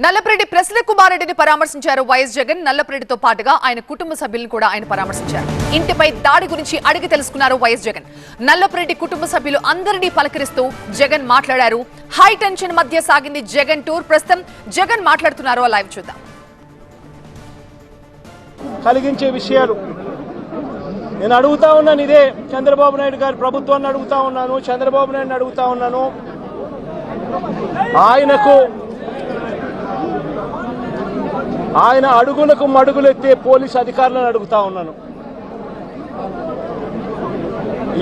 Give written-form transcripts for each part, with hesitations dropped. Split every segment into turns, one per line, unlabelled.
నల్లపరెడ్డి ప్రశ్న కుమార్ రెడ్డిని పరామర్శించారు వైఎస్ జగన్. నల్లపరెడ్డితో పాటుగా ఆయన కుటుంబ సభ్యులను కూడా ఆయన పరామర్శించారు. ఇంటిపై దాడి గురించి అడిగి తెలుసుకున్నారు వైఎస్ జగన్. నల్లపరెడ్డి కుటుంబ సభ్యులు అందరినీ పలకరిస్తూ జగన్ మాట్లాడారు. హై టెన్షన్ మధ్య సాగింది జగన్ టూర్. ప్రస్తుతం జగన్ మాట్లాడుతున్నారు. లైవ్ చూద్దాం.
కలిగించే విషయాలు నేను అడుగుతా ఉన్నాను. ఇదే చంద్రబాబు నాయుడు గారి ప్రభుత్వాన్ని అడుగుతా ఉన్నాను, చంద్రబాబు నాయుడుని అడుగుతా ఉన్నాను. ఆయన అడుగులకు మడుగులెత్తే పోలీసు అధికారులను అడుగుతా ఉన్నాను.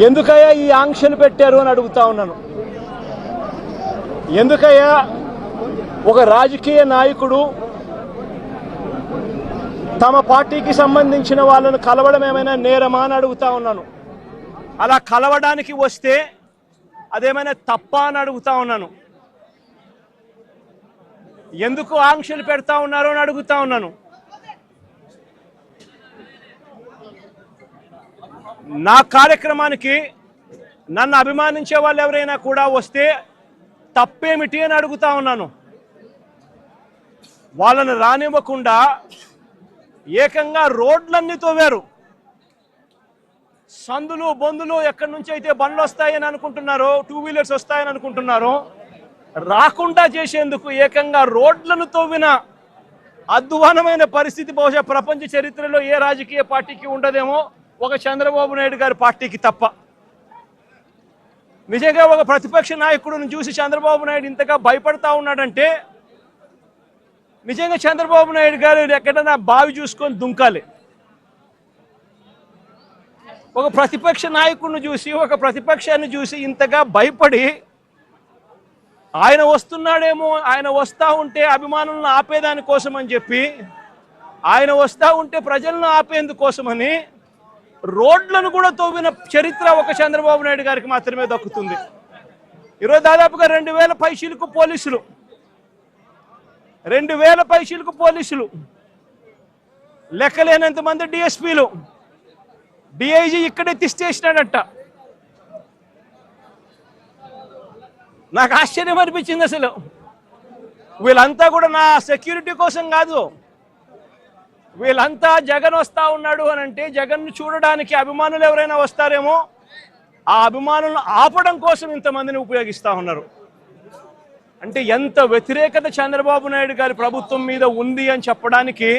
ఎందుకయ్యా ఈ ఆంక్షలు పెట్టారు అని అడుగుతా ఉన్నాను. ఎందుకయ్యా ఒక రాజకీయ నాయకుడు తమ పార్టీకి సంబంధించిన వాళ్ళను కలవడం ఏమైనా నేరమా అని అడుగుతా ఉన్నాను. అలా కలవడానికి వస్తే అదేమైనా తప్ప అని అడుగుతా ఉన్నాను. ఎందుకు ఆంక్షలు పెడతా ఉన్నారు అని అడుగుతా ఉన్నాను. నా కార్యక్రమానికి నన్ను అభిమానించే వాళ్ళు ఎవరైనా కూడా వస్తే తప్పేమిటి అని అడుగుతా ఉన్నాను. వాళ్ళను రానివ్వకుండా ఏకంగా రోడ్లన్నీ తోవారు. సందులు బొందులు ఎక్కడి నుంచి అయితే బండ్లు వస్తాయని అనుకుంటున్నారో, టూ వీలర్స్ వస్తాయని అనుకుంటున్నారో, రాకుండా చేసేందుకు ఏకంగా రోడ్లను తవ్విన అధ్వానమైన పరిస్థితి బహుశా ప్రపంచ చరిత్రలో ఏ రాజకీయ పార్టీకి ఉండదేమో, ఒక చంద్రబాబు నాయుడు గారి పార్టీకి తప్ప. నిజంగా ఒక ప్రతిపక్ష నాయకుడిని చూసి చంద్రబాబు నాయుడు ఇంతగా భయపడతా ఉన్నాడంటే నిజంగా చంద్రబాబు నాయుడు గారు ఎక్కడైనా బావి చూసుకొని దుంకాలి. ఒక ప్రతిపక్ష నాయకుడిని చూసి, ఒక ప్రతిపక్షాన్ని చూసి ఇంతగా భయపడి ఆయన వస్తున్నాడేమో, ఆయన వస్తూ ఉంటే అభిమానులను ఆపేదాని కోసం అని చెప్పి, ఆయన వస్తూ ఉంటే ప్రజలను ఆపేందుకోసమని రోడ్లను కూడా తవ్విన చరిత్ర ఒక చంద్రబాబు నాయుడు గారికి మాత్రమే దక్కుతుంది. ఈరోజు దాదాపుగా 2000 పైచీలకు పోలీసులు, 2000 పైచీలకు పోలీసులు, లెక్కలేనంత మంది డిఎస్పీలు, డిఐజీ ఇక్కడే తిష్టేసినాడట. నాకు ఆశ్చర్యం అనిపించింది. అసలు వీళ్ళంతా కూడా నా సెక్యూరిటీ కోసం కాదు, వీళ్ళంతా జగన్ వస్తూ ఉన్నాడు అని అంటే జగన్ను చూడడానికి అభిమానులు ఎవరైనా వస్తారేమో, ఆ అభిమానులను ఆపడం కోసం ఇంతమందిని ఉపయోగిస్తూ ఉన్నారు. అంటే ఎంత వ్యతిరేకత చంద్రబాబు నాయుడు గారి ప్రభుత్వం మీద ఉంది అని చెప్పడానికి,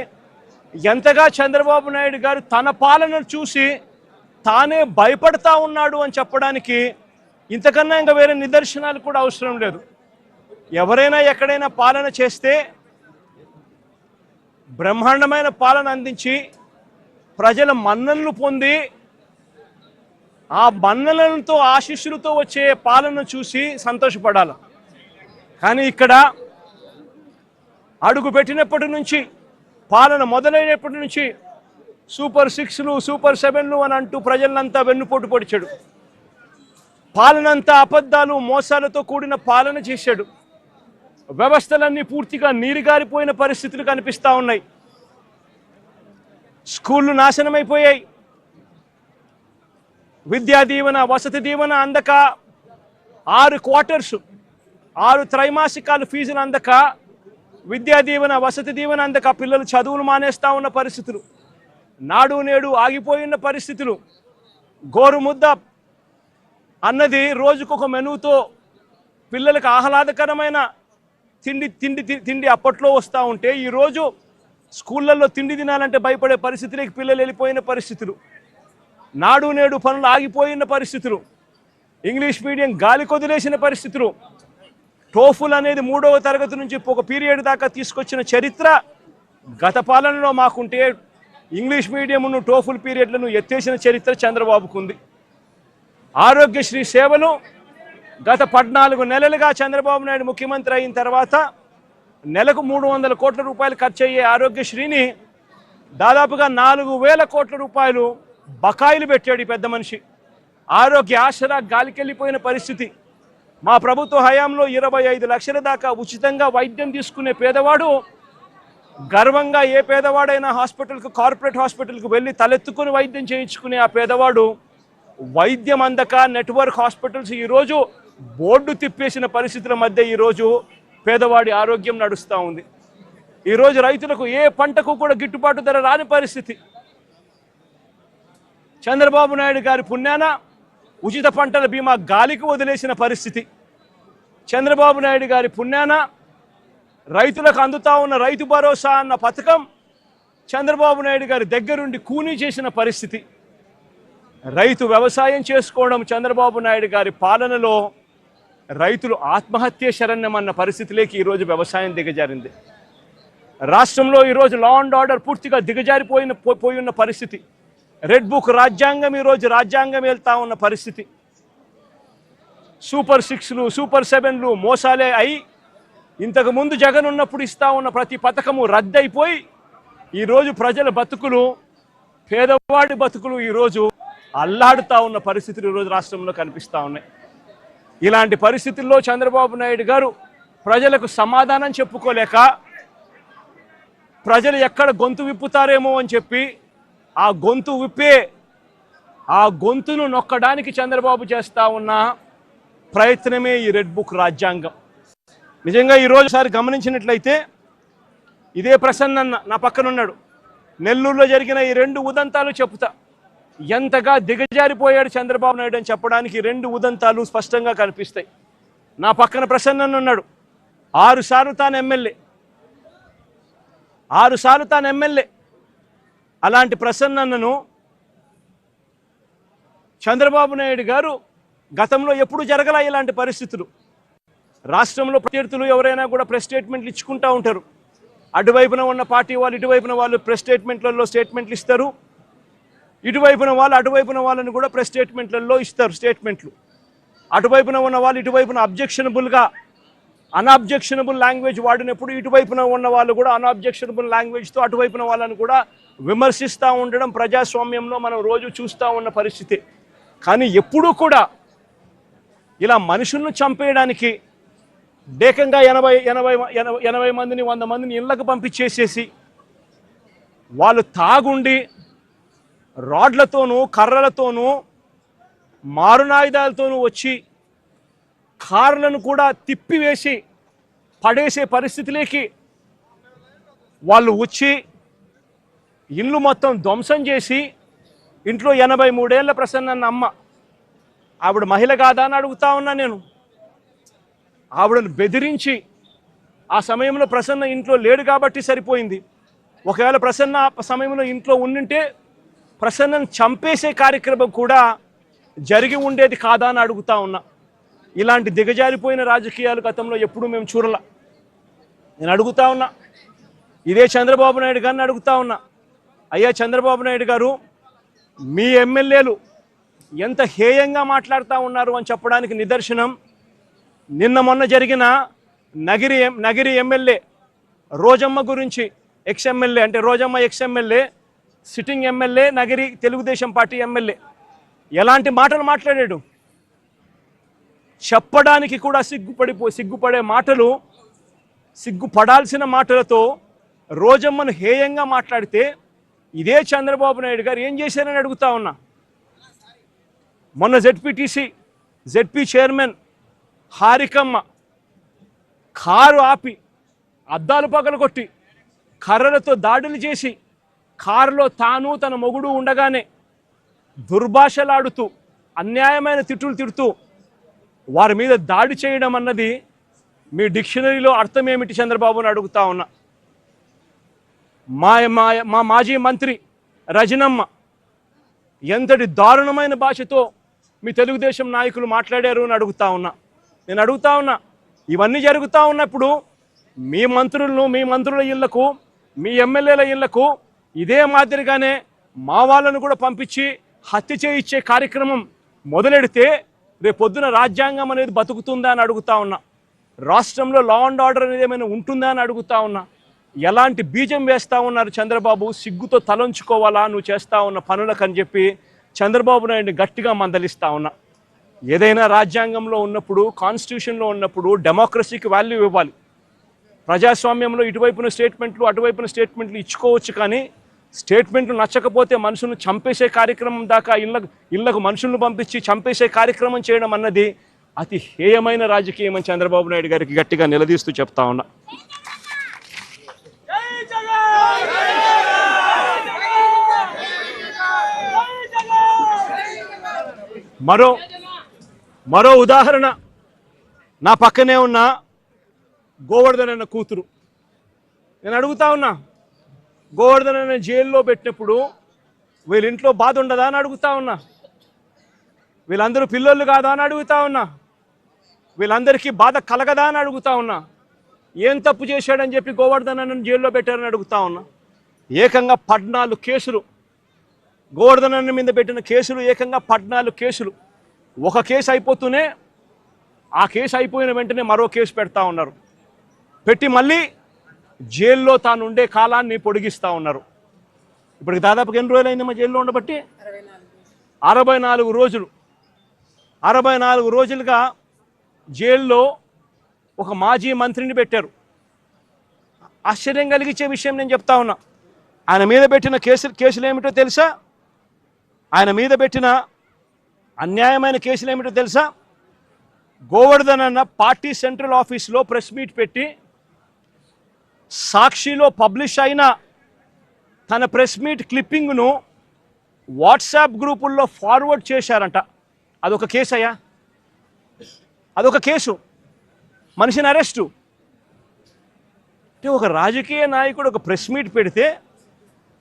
ఎంతగా చంద్రబాబు నాయుడు గారు తన పాలనను చూసి తానే భయపడతా ఉన్నాడు అని చెప్పడానికి ఇంతకన్నా ఇంకా వేరే నిదర్శనాలు కూడా అవసరం లేదు. ఎవరైనా ఎక్కడైనా పాలన చేస్తే బ్రహ్మాండమైన పాలన అందించి ప్రజల మన్ననలు పొంది ఆ మన్ననలతో ఆశీస్సులతో వచ్చే పాలన చూసి సంతోషపడాలి. కానీ ఇక్కడ అడుగు పెట్టినప్పటి నుంచి, పాలన మొదలైనప్పటి నుంచి సూపర్ 6లు, సూపర్ 7లు అని అంటూ ప్రజలంతా వెన్నుపోటు పొడిచాడు. పాలనంతా అబద్ధాలు, మోసాలతో కూడిన పాలన చేశాడు. వ్యవస్థలన్నీ పూర్తిగా నీరుగారిపోయిన పరిస్థితులు కనిపిస్తూ ఉన్నాయి. స్కూళ్ళు నాశనమైపోయాయి. విద్యా దీవెన, వసతి దీవెన అందక, 6 క్వార్టర్స్, 6 త్రైమాసికాలు ఫీజులు అందక, విద్యా దీవెన, వసతి దీవెన అందక పిల్లలు చదువులు మానేస్తూ ఉన్న పరిస్థితులు, నాడు నేడు ఆగిపోయిన పరిస్థితులు, గోరుముద్ద అన్నది రోజుకొక మెనూతో పిల్లలకు ఆహ్లాదకరమైన తిండి అప్పట్లో వస్తూ ఉంటే, ఈరోజు స్కూళ్ళల్లో తిండి తినాలంటే భయపడే పరిస్థితులకి పిల్లలు వెళ్ళిపోయిన పరిస్థితులు, నాడు నేడు పనులు ఆగిపోయిన పరిస్థితులు, ఇంగ్లీష్ మీడియం గాలి కొదిలేసిన పరిస్థితులు, టోఫుల్ అనేది 3వ తరగతి నుంచి ఒక పీరియడ్ దాకా తీసుకొచ్చిన చరిత్ర గత పాలనలో మాకుంటే, ఇంగ్లీష్ మీడియంను టోఫుల్ పీరియడ్లను ఎత్తేసిన చరిత్ర చంద్రబాబుకు ఉంది. ఆరోగ్యశ్రీ సేవలు గత 14 నెలలుగా చంద్రబాబు నాయుడు ముఖ్యమంత్రి అయిన తర్వాత నెలకు 300 కోట్ల రూపాయలు ఖర్చు అయ్యే ఆరోగ్యశ్రీని దాదాపుగా 4000 కోట్ల రూపాయలు బకాయిలు పెట్టాడు ఈ పెద్ద మనిషి. ఆరోగ్య ఆసరా గాలికెళ్ళిపోయిన పరిస్థితి. మా ప్రభుత్వ హయాంలో 25 లక్షల దాకా ఉచితంగా వైద్యం తీసుకునే పేదవాడు గర్వంగా, ఏ పేదవాడైనా హాస్పిటల్కు, కార్పొరేట్ హాస్పిటల్కు వెళ్ళి తలెత్తుకుని వైద్యం చేయించుకునే ఆ పేదవాడు వైద్యం అందక నెట్వర్క్ హాస్పిటల్స్ ఈరోజు బోర్డు తిప్పేసిన పరిస్థితుల మధ్య ఈరోజు పేదవాడి ఆరోగ్యం నడుస్తూ ఉంది. ఈరోజు రైతులకు ఏ పంటకు కూడా గిట్టుబాటు ధర రాని పరిస్థితి. చంద్రబాబు నాయుడు గారి పుణ్యాన ఉచిత పంటల బీమా గాలికి వదిలేసిన పరిస్థితి. చంద్రబాబు నాయుడు గారి పుణ్యాన రైతులకు అందుతా ఉన్న రైతు భరోసా అన్న పథకం చంద్రబాబు నాయుడు గారి దగ్గరుండి కూనీ చేసిన పరిస్థితి. రైతు వ్యవసాయం చేసుకోవడం చంద్రబాబు నాయుడు గారి పాలనలో రైతులు ఆత్మహత్య శరణ్యమన్న పరిస్థితిలోకి ఈరోజు వ్యవసాయం దిగజారింది. రాష్ట్రంలో ఈరోజు లా అండ్ ఆర్డర్ పూర్తిగా పోయిన పరిస్థితి. రెడ్ బుక్ రాజ్యాంగం ఈరోజు రాజ్యాంగం వెళ్తా ఉన్న పరిస్థితి. సూపర్ 6లు సూపర్ 7లు మోసాలే అయి ఇంతకుముందు జగన్ ఉన్నప్పుడు ఇస్తా ఉన్న ప్రతి పథకము రద్దయిపోయి ఈరోజు ప్రజల బతుకులు, పేదవాడి బతుకులు ఈరోజు అల్లాడుతూ ఉన్న పరిస్థితులు ఈరోజు రాష్ట్రంలో కనిపిస్తూ ఉన్నాయి. ఇలాంటి పరిస్థితుల్లో చంద్రబాబు నాయుడు గారు ప్రజలకు సమాధానం చెప్పుకోలేక ప్రజలు ఎక్కడ గొంతు విప్పుతారేమో అని చెప్పి ఆ గొంతును నొక్కడానికి చంద్రబాబు చేస్తూ ఉన్న ప్రయత్నమే ఈ రెడ్ బుక్ రాజ్యాంగం. నిజంగా ఈరోజు సారి గమనించినట్లయితే ఇదే ప్రసన్నన్న నా పక్కన ఉన్నాడు. నెల్లూరులో జరిగిన ఈ 2 ఉదంతాలు చెప్తా. ఎంతగా దిగజారిపోయాడు చంద్రబాబు నాయుడు అని చెప్పడానికి 2 ఉదంతాలు స్పష్టంగా కనిపిస్తాయి. నా పక్కన ప్రసన్నన్న ఉన్నాడు. 6 సార్లు తాను ఎమ్మెల్యే. అలాంటి ప్రసన్నన్నను చంద్రబాబు నాయుడు గారు గతంలో ఎప్పుడు జరగలా ఇలాంటి పరిస్థితులు. రాష్ట్రంలో ప్రత్యర్థులు ఎవరైనా కూడా ప్రెస్ స్టేట్మెంట్లు ఇచ్చుకుంటూ ఉంటారు. అటువైపున ఉన్న పార్టీ వాళ్ళు ఇటువైపున వాళ్ళు ప్రెస్ స్టేట్మెంట్లలో స్టేట్మెంట్లు ఇస్తారు. అటువైపున వాళ్ళని కూడా ప్రెస్ స్టేట్మెంట్లలో ఇస్తారు స్టేట్మెంట్లు. అటువైపున ఉన్న వాళ్ళు ఇటువైపున అన్అబ్జెక్షనబుల్ లాంగ్వేజ్ వాడినప్పుడు ఇటువైపున ఉన్న వాళ్ళు కూడా అన్అబ్జెక్షనబుల్ లాంగ్వేజ్తో అటువైపున వాళ్ళని కూడా విమర్శిస్తూ ఉండడం ప్రజాస్వామ్యంలో మనం రోజు చూస్తూ ఉన్న పరిస్థితి. కానీ ఎప్పుడూ కూడా ఇలా మనుషులను చంపేయడానికి ఏకంగా 80 మందిని 100 మందిని ఇళ్లకు పంపించేసేసి వాళ్ళు తాగుండి రాడ్లతోనూ కర్రలతోనూ మారునాయుధాలతోనూ వచ్చి కార్లను కూడా తిప్పివేసి పడేసే పరిస్థితిలోకి వాళ్ళు వచ్చి ఇల్లు మొత్తం ధ్వంసం చేసి ఇంట్లో 83 ఏళ్ల ప్రసన్నన్న అమ్మ, ఆవిడ మహిళ కాదా అని అడుగుతా ఉన్నా నేను. ఆవిడను బెదిరించి ఆ సమయంలో ప్రసన్న ఇంట్లో లేడు కాబట్టి సరిపోయింది. ఒకవేళ ప్రసన్న ఆ సమయంలో ఇంట్లో ఉండింటే ప్రసన్నను చంపేసే కార్యక్రమం కూడా జరిగి ఉండేది కాదా అని అడుగుతా ఉన్నా. ఇలాంటి దిగజారిపోయిన రాజకీయాలు గతంలో ఎప్పుడూ మేము చూడలా. నేను అడుగుతా ఉన్నా, ఇదే చంద్రబాబు నాయుడు గారిని అడుగుతా ఉన్నా, అయ్యా చంద్రబాబు నాయుడు గారు, మీ ఎమ్మెల్యేలు ఎంత హేయంగా మాట్లాడుతూ ఉన్నారు అని చెప్పడానికి నిదర్శనం నిన్న మొన్న జరిగిన నగిరి ఎమ్మెల్యే రోజమ్మ గురించి, ఎక్స్ఎమ్మెల్యే అంటే Rojamma ex MLA, sitting MLA, Nagiri Telugu Desam party MLA ఎలాంటి మాటలు మాట్లాడాడు. చెప్పడానికి కూడా సిగ్గుపడే మాటలు, సిగ్గుపడాల్సిన మాటలతో రోజమ్మను హేయంగా మాట్లాడితే ఇదే చంద్రబాబు నాయుడు గారు ఏం చేశారని అడుగుతా ఉన్నా. మొన్న జెడ్పీ చైర్మన్ హారికమ్మ కారు ఆపి అద్దాలు పగలగొట్టి కర్రలతో దాడులు చేసి కారులో తాను తన మొగుడు ఉండగానే దుర్భాషలాడుతూ అన్యాయమైన తిట్టులు తిడుతూ వారి మీద దాడి చేయడం అన్నది మీ డిక్షనరీలో అర్థం ఏమిటి చంద్రబాబుని అడుగుతా ఉన్నా. మా మాజీ మంత్రి రజనమ్మ ఎంతటి దారుణమైన భాషతో మీ తెలుగుదేశం నాయకులు మాట్లాడారు అని అడుగుతా ఉన్నా. నేను అడుగుతా ఉన్నా, ఇవన్నీ జరుగుతూ ఉన్నప్పుడు మీ మంత్రుల ఇళ్లకు, మీ ఎమ్మెల్యేల ఇళ్లకు ఇదే మాదిరిగానే మా వాళ్ళను కూడా పంపించి హత్య చేయించే కార్యక్రమం మొదలెడితే రేపొద్దున రాజ్యాంగం అనేది బతుకుతుందా అని అడుగుతా ఉన్నా. రాష్ట్రంలో లా అండ్ ఆర్డర్ అనేది ఏమైనా ఉంటుందా అని అడుగుతా ఉన్నా. ఎలాంటి బీజం వేస్తూ ఉన్నారు చంద్రబాబు, సిగ్గుతో తలంచుకోవాలా నువ్వు చేస్తూ ఉన్న పనులకు అని చెప్పి చంద్రబాబు నాయుడిని గట్టిగా మందలిస్తూ ఉన్నా. ఏదైనా రాజ్యాంగంలో ఉన్నప్పుడు, కాన్స్టిట్యూషన్లో ఉన్నప్పుడు డెమోక్రసీకి వాల్యూ ఇవ్వాలి. ప్రజాస్వామ్యంలో ఇటువైపున స్టేట్మెంట్లు అటువైపున స్టేట్మెంట్లు ఇచ్చుకోవచ్చు, కానీ స్టేట్మెంట్లు నచ్చకపోతే మనుషులను చంపేసే కార్యక్రమం దాకా ఇళ్లకు మనుషులను పంపించి చంపేసే కార్యక్రమం చేయడం అన్నది అతి హేయమైన రాజకీయం అని చంద్రబాబు నాయుడు గారికి గట్టిగా నిలదీస్తూ చెప్తా ఉన్నా. మరో ఉదాహరణ, నా పక్కనే ఉన్న గోవర్ధన్ అన్న కూతురు. నేను అడుగుతా ఉన్నా, గోవర్ధన్ అన్న జైల్లో పెట్టినప్పుడు వీళ్ళ ఇంట్లో బాధ ఉండదా అని అడుగుతా ఉన్నా. వీళ్ళందరూ పిల్లలు కాదా అని అడుగుతా ఉన్నా. వీళ్ళందరికీ బాధ కలగదా అని అడుగుతా ఉన్నా. ఏం తప్పు చేశాడని చెప్పి గోవర్ధన్ అన్నను జైల్లో పెట్టారని అడుగుతా ఉన్నా. ఏకంగా 14 కేసులు, గోవర్ధన్ అన్న మీద పెట్టిన కేసులు ఏకంగా 14 కేసులు. ఒక కేసు అయిపోతూనే ఆ కేసు అయిపోయిన వెంటనే మరో కేసు పెడతా ఉన్నారు. పెట్టి మళ్ళీ జైల్లో తాను ఉండే కాలాన్ని పొడిగిస్తూ ఉన్నారు. ఇప్పటికి దాదాపుగా ఎన్ని రోజులు అయిందమ్మా జైల్లో ఉండబట్టి? 64 రోజులు. 64 రోజులుగా జైల్లో ఒక మాజీ మంత్రిని పెట్టారు. ఆశ్చర్యం కలిగించే విషయం నేను చెప్తా ఉన్నా. ఆయన మీద పెట్టిన కేసులు ఏమిటో తెలుసా? ఆయన మీద పెట్టిన అన్యాయమైన కేసులు ఏమిటో తెలుసా? గోవర్ధన్ అన్న పార్టీ సెంట్రల్ ఆఫీస్లో ప్రెస్ మీట్ పెట్టి సాక్షిలో పబ్లిష్ అయిన తన ప్రెస్ మీట్ క్లిప్పింగ్ను వాట్సాప్ గ్రూపుల్లో ఫార్వర్డ్ చేశారంట. అదొక కేసు అయ్యా, అదొక కేసు. మనిషిని అరెస్టు. అంటే ఒక రాజకీయ నాయకుడు ఒక ప్రెస్ మీట్ పెడితే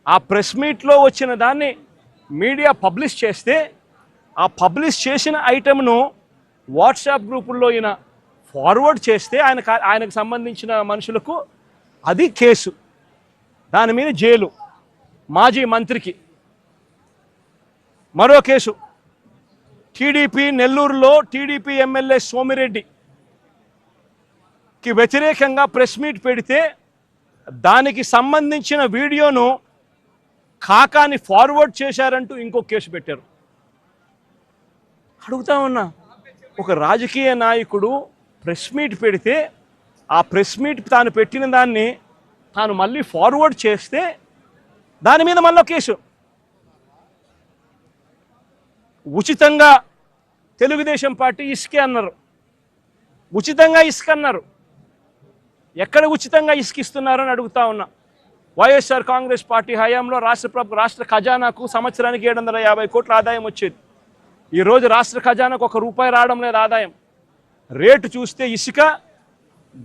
ఆ ప్రెస్ మీట్లో వచ్చిన దాన్ని మీడియా పబ్లిష్ చేస్తే ఆ పబ్లిష్ చేసిన ఐటెంను వాట్సాప్ గ్రూపుల్లో ఈయన ఫార్వర్డ్ చేస్తే ఆయనకు సంబంధించిన మనుషులకు అది కేసు. దాని మీద జైలు. మాజీ మంత్రికి మరో కేసు. టీడీపీ నెల్లూరులో టీడీపీ ఎమ్మెల్యే సోమిరెడ్డికి వ్యతిరేకంగా ప్రెస్ మీట్ పెడితే దానికి సంబంధించిన వీడియోను కాకాని ఫార్వర్డ్ చేశారంటూ ఇంకో కేసు పెట్టారు. అడుగుతా ఉన్నా, ఒక రాజకీయ నాయకుడు ప్రెస్ మీట్ పెడితే ఆ ప్రెస్ మీట్ తాను పెట్టిన దాన్ని తాను మళ్ళీ ఫార్వర్డ్ చేస్తే దాని మీద మళ్ళీ కేసు. ఉచితంగా తెలుగుదేశం పార్టీ ఇసుకే అన్నారు. ఉచితంగా ఇసుక అన్నారు. ఎక్కడ ఉచితంగా ఇసుకిస్తున్నారని అడుగుతా ఉన్నా. వైఎస్ఆర్ కాంగ్రెస్ పార్టీ హయాంలో రాష్ట్ర ఖజానాకు సంవత్సరానికి 750 కోట్ల ఆదాయం వచ్చేది. ఈరోజు రాష్ట్ర ఖజానాకు ₹1 రావడం లేదు ఆదాయం. రేటు చూస్తే ఇసుక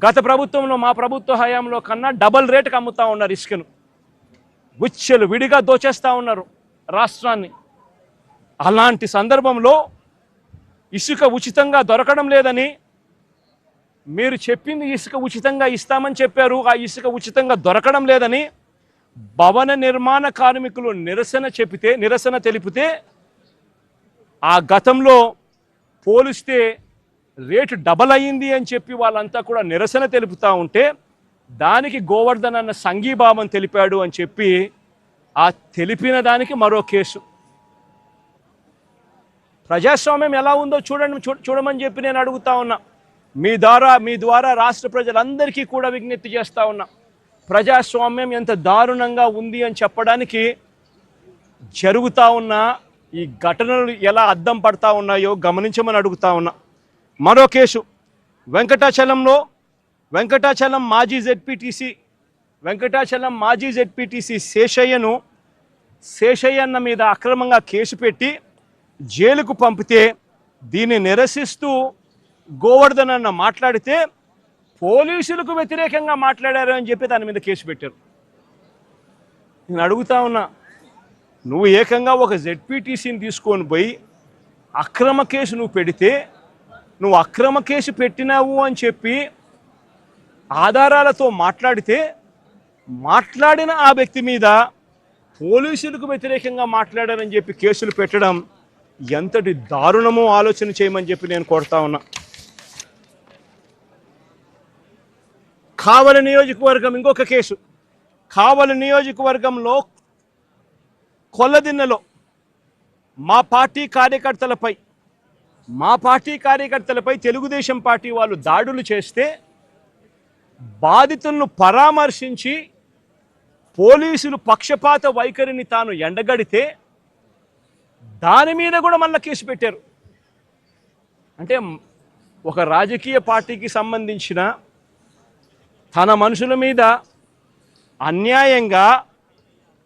గత ప్రభుత్వంలో, మా ప్రభుత్వ హయాంలో కన్నా డబల్ రేటుకి అమ్ముతూ ఉన్నారు ఇసుకను. గుచ్చెలు విడిగా దోచేస్తూ ఉన్నారు రాష్ట్రాన్ని. అలాంటి సందర్భంలో ఇసుక ఉచితంగా దొరకడం లేదని, మీరు చెప్పింది ఇసుక ఉచితంగా ఇస్తామని చెప్పారు, ఆ ఇసుక ఉచితంగా దొరకడం లేదని భవన నిర్మాణ కార్మికులు నిరసన తెలిపితే ఆ గతంలో పోలిస్తే రేటు డబల్ అయ్యింది అని చెప్పి వాళ్ళంతా కూడా నిరసన తెలుపుతూ ఉంటే దానికి గోవర్ధన్ అన్న సంఘీభావం తెలిపాడు అని చెప్పి ఆ తెలిపిన దానికి మరో కేసు. ప్రజాస్వామ్యం ఎలా ఉందో చూడమని చెప్పి నేను అడుగుతా ఉన్నా. మీ ద్వారా రాష్ట్ర ప్రజలందరికీ కూడా విజ్ఞప్తి చేస్తూ ఉన్నా. ప్రజాస్వామ్యం ఎంత దారుణంగా ఉంది అని చెప్పడానికి జరుగుతూ ఉన్న ఈ ఘటనలు ఎలా అద్దం పడతా ఉన్నాయో గమనించమని అడుగుతా ఉన్నా. మరో కేసు, వెంకటాచలం మాజీ జెడ్పీటీసీ శేషయ్యన్న మీద అక్రమంగా కేసు పెట్టి జైలుకు పంపితే దీన్ని నిరసిస్తూ గోవర్ధన్ అన్న మాట్లాడితే పోలీసులకు వ్యతిరేకంగా మాట్లాడారు అని చెప్పి దాని మీద కేసు పెట్టారు. నేను అడుగుతా ఉన్నా, నువ్వు ఏకంగా ఒక జెడ్పీటీసీని తీసుకొని పోయి అక్రమ కేసు నువ్వు పెడితే, నువ్వు అక్రమ కేసు పెట్టినావు అని చెప్పి ఆధారాలతో మాట్లాడిన ఆ వ్యక్తి మీద పోలీసులకు వ్యతిరేకంగా మాట్లాడారని చెప్పి కేసులు పెట్టడం ఎంతటి దారుణమో ఆలోచన చేయమని చెప్పి నేను కోరుతా ఉన్నా. కావలి నియోజకవర్గం ఇంకొక కేసు. కావలి నియోజకవర్గంలో కొల్లదిన్నెలో మా పార్టీ కార్యకర్తలపై తెలుగుదేశం పార్టీ వాళ్ళు దాడులు చేస్తే బాధితులను పరామర్శించి పోలీసులు పక్షపాత వైఖరిని తాను ఎండగడితే దాని మీద కూడా మళ్ళీ కేసు పెట్టారు. అంటే ఒక రాజకీయ పార్టీకి సంబంధించిన తన మనుషుల మీద అన్యాయంగా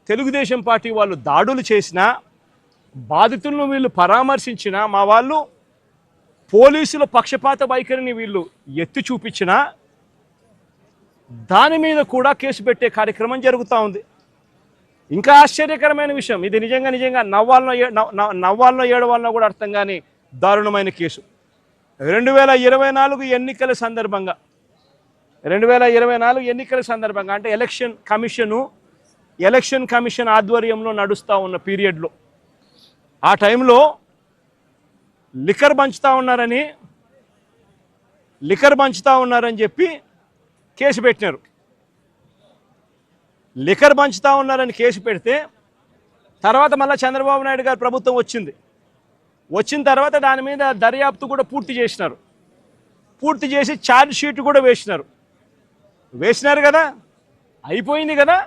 తెలుగుదేశం పార్టీ వాళ్ళు దాడులు చేసినా బాధితులను వీళ్ళు పరామర్శించిన మా వాళ్ళు పోలీసుల పక్షపాత వైఖరిని వీళ్ళు ఎత్తి చూపించిన దాని మీద కూడా కేసు పెట్టే కార్యక్రమం జరుగుతూ ఉంది. ఇంకా ఆశ్చర్యకరమైన విషయం, ఇది నిజంగా నవ్వాలనో ఏడవాలనో కూడా అర్థం కాని దారుణమైన కేసు. 2024 ఎన్నికల సందర్భంగా అంటే ఎలక్షన్ కమిషన్ ఆధ్వర్యంలో నడుస్తూ ఉన్న పీరియడ్లో ఆ టైంలో లిక్కర్ పంచుతా ఉన్నారని చెప్పి కేసు పెట్టినారు. లిక్కర్ పంచుతా ఉన్నారని కేసు పెడితే తర్వాత మళ్ళీ చంద్రబాబు నాయుడు గారి ప్రభుత్వం వచ్చిన తర్వాత దాని మీద దర్యాప్తు కూడా పూర్తి చేసి ఛార్జ్ షీట్ కూడా వేసినారు కదా, అయిపోయింది కదా.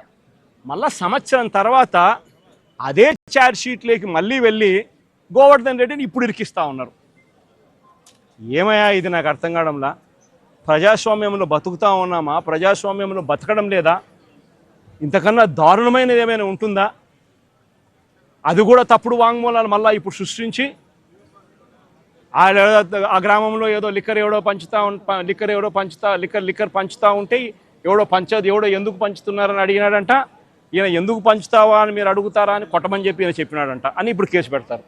మళ్ళా సంవత్సరం తర్వాత అదే ఛార్జ్ షీట్లోకి మళ్ళీ వెళ్ళి గోవర్ధన్ రెడ్డిని ఇప్పుడు ఇరికిస్తూ ఉన్నారు. ఏమయ్యా ఇది నాకు అర్థం కావడంలా. ప్రజాస్వామ్యంలో బతుకుతా ఉన్నామా? ప్రజాస్వామ్యంలో బతకడం లేదా? ఇంతకన్నా దారుణమైనది ఏమైనా ఉంటుందా? అది కూడా తప్పుడు వాంగ్మూలాలు మళ్ళీ ఇప్పుడు సృష్టించి ఆ గ్రామంలో ఏదో లిక్కర్ పంచుతా ఉంటే ఎవడో ఎందుకు పంచుతున్నారని అడిగినాడంట. ఈయన ఎందుకు పంచుతావా అని మీరు అడుగుతారా అని కొట్టమని చెప్పి ఈయన చెప్పినాడంట అని ఇప్పుడు కేసు పెడతారు.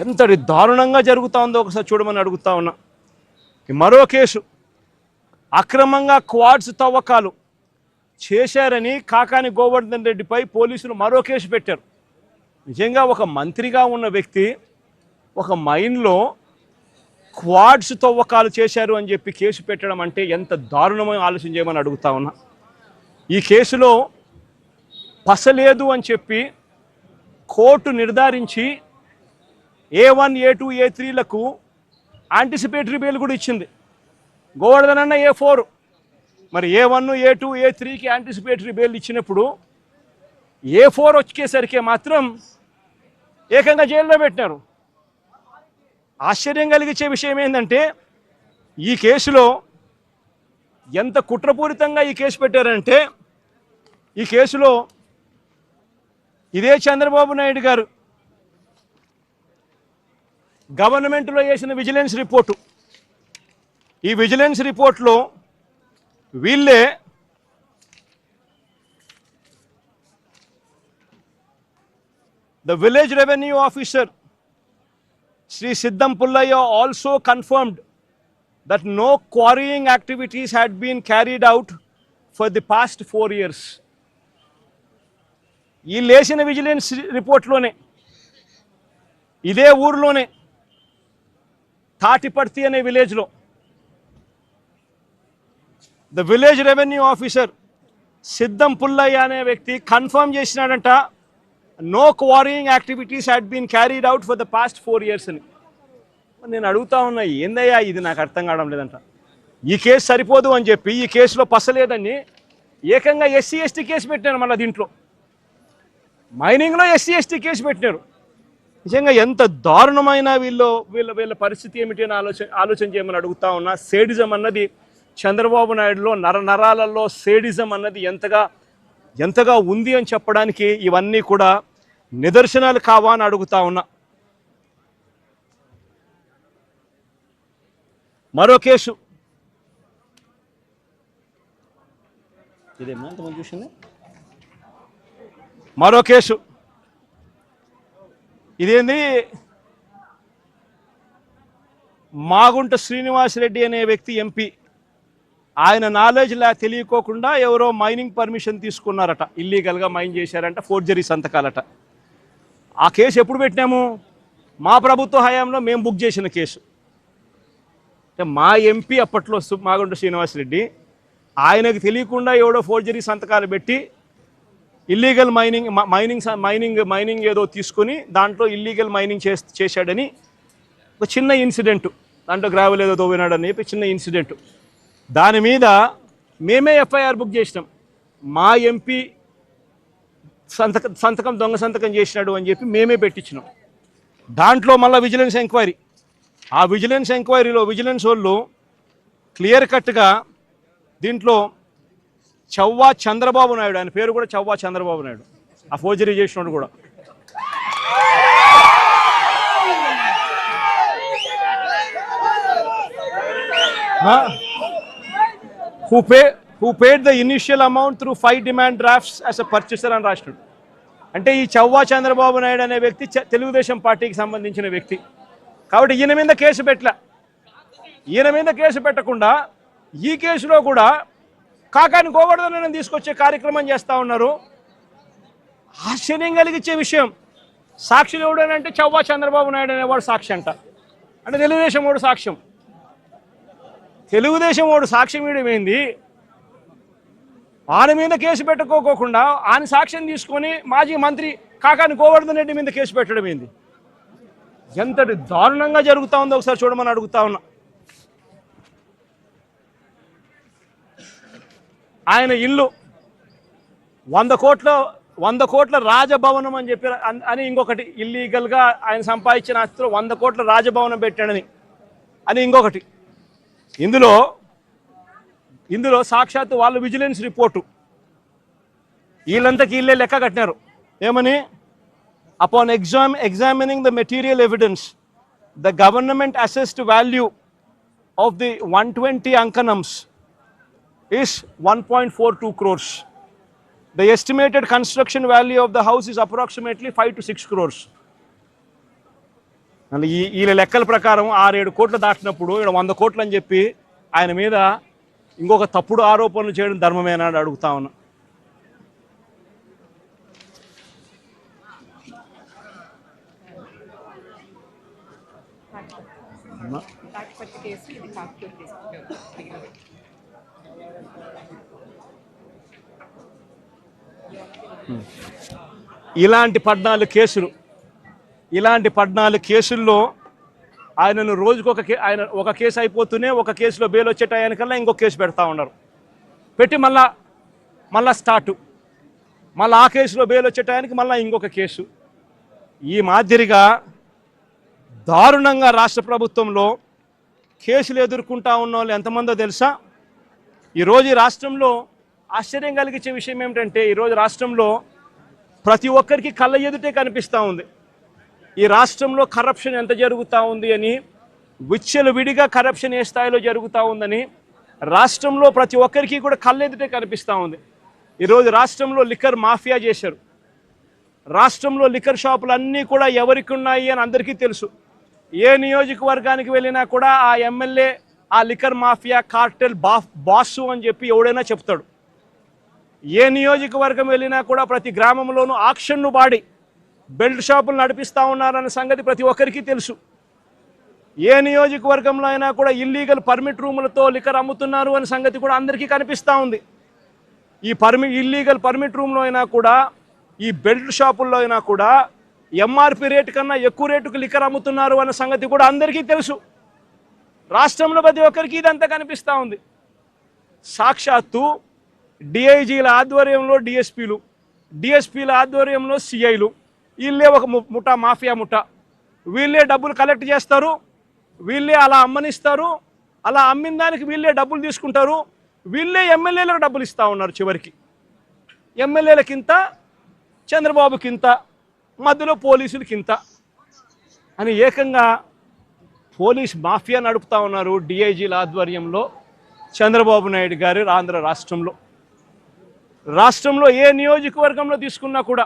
ఎంతటి దారుణంగా జరుగుతూ ఉందో ఒకసారి చూడమని అడుగుతా ఉన్నా. మరో కేసు, అక్రమంగా క్వాడ్స్ తవ్వకాలు చేశారని కాకాని గోవర్ధన్ రెడ్డిపై పోలీసులు మరో కేసు పెట్టారు. నిజంగా ఒక మంత్రిగా ఉన్న వ్యక్తి ఒక మైన్లో క్వాడ్స్ తవ్వకాలు చేశారు అని చెప్పి కేసు పెట్టడం అంటే ఎంత దారుణమో ఆలోచన చేయమని అడుగుతా ఉన్నా. ఈ కేసులో పసలేదు అని చెప్పి కోర్టు నిర్ధారించి A1, A2, A3లకు యాంటిసిపేటరీ బెయిల్ కూడా ఇచ్చింది. గోవర్ధన్ అన్న A4, మరి A1, A2, A3కి యాంటిసిపేటరీ బెయిల్ ఇచ్చినప్పుడు A4 వచ్చేసరికి మాత్రం ఏకంగా జైల్లో పెట్టినారు. ఆశ్చర్యం కలిగించే విషయం ఏంటంటే ఈ కేసులో ఎంత కుట్రపూరితంగా ఈ కేసు పెట్టారంటే, ఈ కేసులో ఇదే చంద్రబాబు నాయుడు గారు గవర్నమెంట్లో చేసిన విజిలెన్స్ రిపోర్టు, ఈ విజిలెన్స్ రిపోర్ట్లో వీళ్ళే the village revenue officer Sri Siddam Pullaya also confirmed that no quarrying activities had been carried out for the past 4 years. ఈ లేచిన విజిలెన్స్ రిపోర్ట్లోనే ఇదే ఊర్లోనే తాటిపర్తి అనే విలేజ్లో ద విలేజ్ రెవెన్యూ ఆఫీసర్ సిద్ధం పుల్లయ్య అనే వ్యక్తి కన్ఫర్మ్ చేసినాడంట, no quarrying activities had been carried out for the past 4 years అని. నేను అడుగుతా ఉన్నా, ఏందయ్యా ఇది నాకు అర్థం కావడం లేదంట. ఈ కేసు సరిపోదు అని చెప్పి ఈ కేసులో పసలేదని ఏకంగా SC ST కేసు పెట్టినారు. మళ్ళీ దీంట్లో మైనింగ్లో SC ST కేసు పెట్టినారు. నిజంగా ఎంత దారుణమైన వీళ్ళ పరిస్థితి ఏమిటి అని ఆలోచన చేయమని అడుగుతా ఉన్నా. సేడిజం అన్నది చంద్రబాబు నాయుడులో నరాలలో సేడిజం అన్నది ఎంతగా ఉంది అని చెప్పడానికి ఇవన్నీ కూడా నిదర్శనాలు కావా అని అడుగుతా ఉన్నా. మరో కేసు, ఇదేమన్నా ఎంతమంది చూసింది? మరో కేసు ఇదేంది, మాగుంట శ్రీనివాసరెడ్డి అనే వ్యక్తి ఎంపీ, ఆయన నాలెడ్జ్ తెలియకోకుండా ఎవరో మైనింగ్ పర్మిషన్ తీసుకున్నారట, ఇల్లీగల్గా మైన్ చేశారంట, ఫోర్జరీ సంతకాలట. ఆ కేసు ఎప్పుడు పెట్టినాము? మా ప్రభుత్వ హయాంలో మేము బుక్ చేసిన కేసు. అంటే మా ఎంపీ అప్పట్లో మాగుంట శ్రీనివాసరెడ్డి, ఆయనకు తెలియకుండా ఎవడో ఫోర్జరీ సంతకాలు పెట్టి ఇల్లీగల్ మైనింగ్ ఏదో తీసుకొని దాంట్లో ఇల్లీగల్ మైనింగ్ చేశాడని ఒక చిన్న ఇన్సిడెంట్, దాంట్లో గ్రావెల్ ఏదో తోవినాడని చెప్పి చిన్న ఇన్సిడెంట్, దాని మీద మేమే FIR బుక్ చేసినాం. మా ఎంపీ దొంగ సంతకం చేసినాడు అని చెప్పి మేమే పెట్టించినాం. దాంట్లో మళ్ళీ విజిలెన్స్ ఎంక్వైరీ, ఆ విజిలెన్స్ ఎంక్వైరీలో విజిలెన్స్ వాళ్ళు క్లియర్ కట్గా దీంట్లో చవ్వా చంద్రబాబు నాయుడు, ఆయన పేరు కూడా చవ్వా చంద్రబాబు నాయుడు, ఆ ఫోర్జరీ చేసినాడు కూడా who paid the initial amount through 5 demand drafts as a purchaser అని రాసినాడు. అంటే ఈ చవ్వా చంద్రబాబు నాయుడు అనే వ్యక్తి తెలుగుదేశం పార్టీకి సంబంధించిన వ్యక్తి కాబట్టి ఈయన మీద కేసు పెట్టకుండా ఈ కేసులో కూడా కాకాని గోవర్ధనని తీసుకొచ్చే కార్యక్రమం చేస్తూ ఉన్నారు. ఆశ్చర్యం కలిగించే విషయం, సాక్షులు ఎవడనంటే చవ్వా చంద్రబాబు నాయుడు అనేవాడు సాక్షి అంట. అంటే తెలుగుదేశం వాడు సాక్ష్యం, తెలుగుదేశం వాడు సాక్ష్యం ఇవ్వడమేంది? ఆయన మీద కేసు పెట్టుకోకుండా ఆయన సాక్ష్యం తీసుకొని మాజీ మంత్రి కాకాని గోవర్ధన్ రెడ్డి మీద కేసు పెట్టడం ఏంది? ఎంతటి దారుణంగా జరుగుతూ ఉందో ఒకసారి చూడమని అడుగుతా ఉన్నా. ఆయన ఇల్లు 100 కోట్ల రాజభవనం అని చెప్పి అని ఇంకొకటి, ఇల్లీగల్గా ఆయన సంపాదించిన ఆస్తిలో 100 కోట్ల రాజభవనం పెట్టాడని అని ఇంకొకటి. ఇందులో సాక్షాత్తు వాళ్ళ విజిలెన్స్ రిపోర్టు వీళ్ళంతకి వీళ్ళే లెక్క కట్టినారు. ఏమని? Upon examining the material evidence, the government assessed value of the 120 ankanams is 1.42 crores. The estimated construction value of the house is approximately 5 to 6 crores. అంటే వీళ్ళ లెక్కల ప్రకారం 6-7 కోట్లు దాటినప్పుడు ఇక్కడ 100 కోట్లు అని చెప్పి ఆయన మీద ఇంకొక తప్పుడు ఆరోపణలు చేయడం ధర్మమేనా అని అడుగుతా ఉన్నా. ఇలాంటి 14 కేసుల్లో ఆయనను రోజుకు ఆయన ఒక కేసు అయిపోతూనే ఒక కేసులో బెయిల్ వచ్చే టయానికల్లా ఇంకొక కేసు పెడతా ఉన్నారు. పెట్టి మళ్ళా స్టార్టు, మళ్ళీ ఆ కేసులో బెయిల్ వచ్చే టయానికి మళ్ళీ ఇంకొక కేసు. ఈ మాదిరిగా దారుణంగా రాష్ట్ర ప్రభుత్వంలో కేసులు ఎదుర్కొంటా ఉన్న వాళ్ళు ఎంతమందో తెలుసా? ఈరోజు ఈ రాష్ట్రంలో ఆశ్చర్యం కలిగించే విషయం ఏమిటంటే, ఈరోజు రాష్ట్రంలో ప్రతి ఒక్కరికి కళ్ళ ఎదుటే కనిపిస్తూ ఉంది ఈ రాష్ట్రంలో కరప్షన్ ఎంత జరుగుతూ ఉంది అని. విచ్చలవిడిగా కరప్షన్ ఏ స్థాయిలో జరుగుతూ ఉందని రాష్ట్రంలో ప్రతి ఒక్కరికి కూడా కళ్ళెదుటే కనిపిస్తూ ఉంది. ఈరోజు రాష్ట్రంలో లిక్కర్ మాఫియా చేశారు. రాష్ట్రంలో లిక్కర్ షాపులు అన్నీ కూడా ఎవరికి ఉన్నాయి అని అందరికీ తెలుసు. ఏ నియోజకవర్గానికి వెళ్ళినా కూడా ఆ ఎమ్మెల్యే ఆ లిక్కర్ మాఫియా కార్టెల్ బాసు అని చెప్పి ఎవడైనా చెప్తాడు. ఏ నియోజకవర్గం వెళ్ళినా కూడా ప్రతి గ్రామంలోనూ ఆక్షన్ను బాడి బెల్ట్ షాపులు నడిపిస్తూ ఉన్నారన్న సంగతి ప్రతి ఒక్కరికి తెలుసు. ఏ నియోజకవర్గంలో అయినా కూడా ఇల్లీగల్ పర్మిట్ రూములతో లిక్కర్ అమ్ముతున్నారు అనే సంగతి కూడా అందరికీ కనిపిస్తూ ఉంది. ఈ ఇల్లీగల్ పర్మిట్ రూమ్లో అయినా కూడా, ఈ బెల్ట్ షాపుల్లో అయినా కూడా ఎంఆర్పి రేటు కన్నా ఎక్కువ రేటుకు లిక్కర్ అమ్ముతున్నారు అన్న సంగతి కూడా అందరికీ తెలుసు. రాష్ట్రంలో ప్రతి ఒక్కరికి ఇదంతా కనిపిస్తూ ఉంది. సాక్షాత్తు డిఐజీల ఆధ్వర్యంలో డిఎస్పీల ఆధ్వర్యంలో సిఐలు, వీళ్ళే ఒక మాఫియా ముఠా. వీళ్ళే డబ్బులు కలెక్ట్ చేస్తారు, వీళ్ళే అలా అమ్మనిస్తారు, అలా అమ్మిన దానికి వీళ్ళే డబ్బులు తీసుకుంటారు, వీళ్ళే ఎమ్మెల్యేలకు డబ్బులు ఇస్తూ ఉన్నారు. చివరికి ఎమ్మెల్యేలకింత, చంద్రబాబుకింత, మధ్యలో పోలీసులకింత అని ఏకంగా పోలీస్ మాఫియా నడుపుతూ ఉన్నారు డిఐజీల ఆధ్వర్యంలో చంద్రబాబు నాయుడు గారి ఆంధ్ర రాష్ట్రంలో ఏ నియోజకవర్గంలో తీసుకున్నా కూడా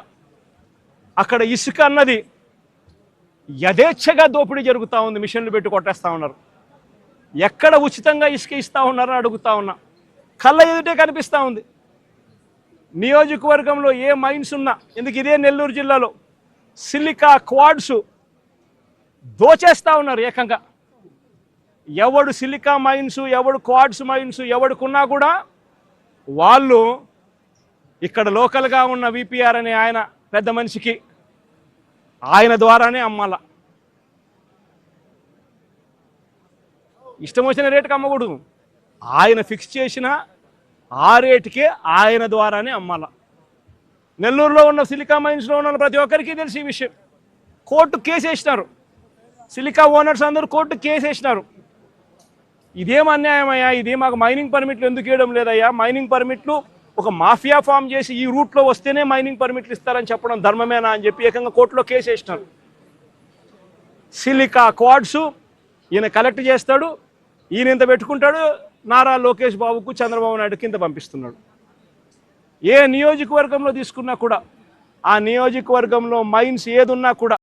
అక్కడ ఇసుక అన్నది యథేచ్ఛగా దోపిడీ జరుగుతూ ఉంది. మిషన్లు పెట్టి కొట్టేస్తూ ఉన్నారు. ఎక్కడ ఉచితంగా ఇసుక ఇస్తూ ఉన్నారని అడుగుతా ఉన్నా. కళ్ళ ఎదుటే కనిపిస్తూ ఉంది. నియోజకవర్గంలో ఏ మైన్స్ ఉన్నా, ఎందుకు ఇదే నెల్లూరు జిల్లాలో సిలికా క్వాడ్స్ దోచేస్తూ ఉన్నారు ఏకంగా. ఎవడు సిలికా మైన్స్, ఎవడు క్వాడ్స్ మైన్స్ ఎవడుకున్నా కూడా వాళ్ళు ఇక్కడ లోకల్గా ఉన్న విపిఆర్ అనే ఆయన పెద్ద మనిషికి ఆయన ద్వారానే అమ్మాల. ఇష్టం వచ్చిన రేటుకి అమ్మకూడదు. ఆయన ఫిక్స్ చేసిన ఆ రేటుకే ఆయన ద్వారానే అమ్మాల. నెల్లూరులో ఉన్న సిలికా మైన్స్లో ఉన్న ప్రతి ఒక్కరికి తెలిసి ఈ విషయం. కోర్టు కేసు వేసినారు. సిలికా ఓనర్స్ అందరూ కోర్టు కేసు వేసినారు. ఇదేం అన్యాయమయ్యా, ఇది మాకు మైనింగ్ పర్మిట్లు ఎందుకు ఇవ్వడం లేదయ్యా, మైనింగ్ పర్మిట్లు ఒక మాఫియా ఫామ్ చేసి ఈ రూట్లో వస్తేనే మైనింగ్ పర్మిట్లు ఇస్తారని చెప్పడం ధర్మమేనా అని చెప్పి ఏకంగా కోర్టులో కేసు వేసినారు. సిలికా క్వాడ్స్ ఈయన కలెక్ట్ చేస్తాడు, ఈయన ఇంత పెట్టుకుంటాడు, నారా లోకేష్ బాబుకు చంద్రబాబు నాయుడు కింద పంపిస్తున్నాడు. ఏ నియోజకవర్గంలో తీసుకున్నా కూడా ఆ నియోజకవర్గంలో మైన్స్ ఏదున్నా కూడా